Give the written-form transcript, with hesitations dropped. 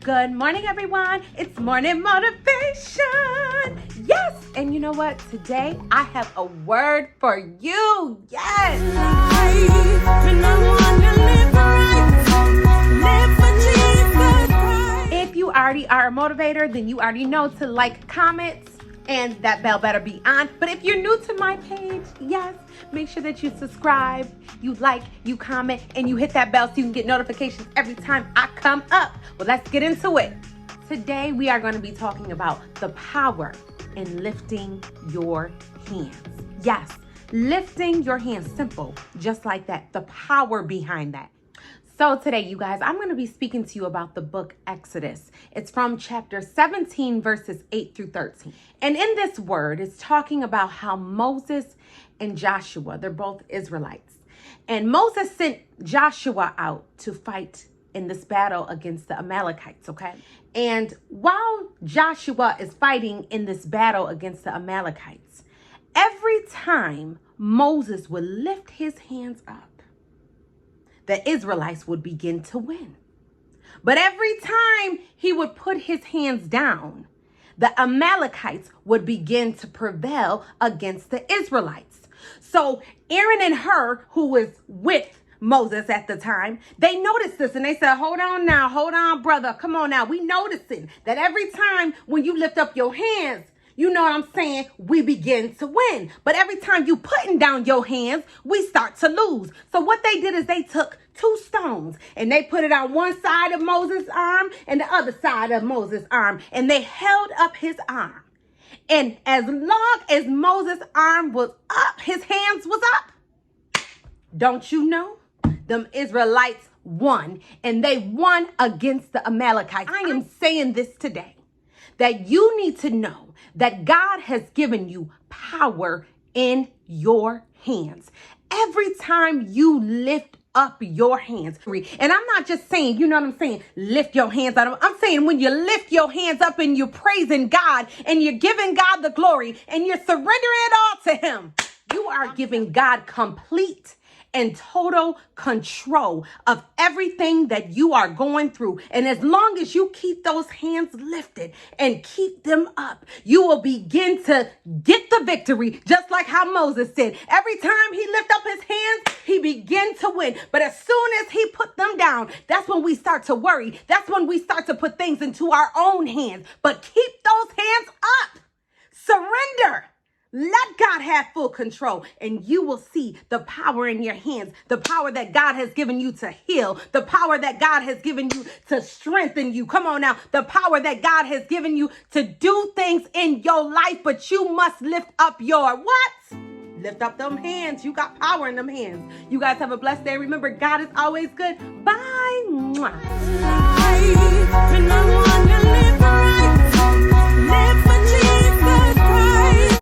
Good morning, everyone. It's morning motivation. Yes. And you know what? Today I have a word for you. Yes. If you already are a motivator, then you already know to like, comments, and that bell better be on. But if you're new to my page, yes, make sure that you subscribe, you like, you comment, and you hit that bell so you can get notifications every time I come up. Well, let's get into it. Today, we are going to be talking about the power in lifting your hands. Yes, lifting your hands, simple, just like that, the power behind that. So today, you guys, I'm going to be speaking to you about the book Exodus. It's from chapter 17, verses 8 through 13. And in this word, it's talking about how Moses and Joshua, they're both Israelites. And Moses sent Joshua out to fight in this battle against the Amalekites, okay? And while Joshua is fighting in this battle against the Amalekites, every time Moses would lift his hands up, the Israelites would begin to win. But every time he would put his hands down, the Amalekites would begin to prevail against the Israelites. So Aaron and Hur, who was with Moses at the time, they noticed this and they said, hold on, brother. Come on now. We noticing that every time when you lift up your hands, you know what I'm saying? We begin to win. But every time you putting down your hands, we start to lose. So what they did is they took 2 stones and they put it on one side of Moses' arm and the other side of Moses' arm. And they held up his arm. And as long as Moses' arm was up, his hands was up. Don't you know? Them Israelites won. And they won against the Amalekites. I am saying this today, that you need to know that God has given you power in your hands. Every time you lift up your hands, and I'm not just saying, you know what I'm saying, lift your hands up. I'm saying when you lift your hands up and you're praising God and you're giving God the glory and you're surrendering it all to Him, you are giving God complete and total control of everything that you are going through. And as long as you keep those hands lifted and keep them up, you will begin to get the victory, just like how Moses said. Every time he lift up his hands, he began to win. But as soon as he put them down, that's when we start to worry. That's when we start to put things into our own hands. But keep those hands up. Surrender. Let God have full control and you will see the power in your hands, the power that God has given you to heal, the power that God has given you to strengthen you. Come on now, the power that God has given you to do things in your life, but you must lift up your what? Lift up them hands. You got power in them hands. You guys have a blessed day. Remember, God is always good. Bye. Mwah.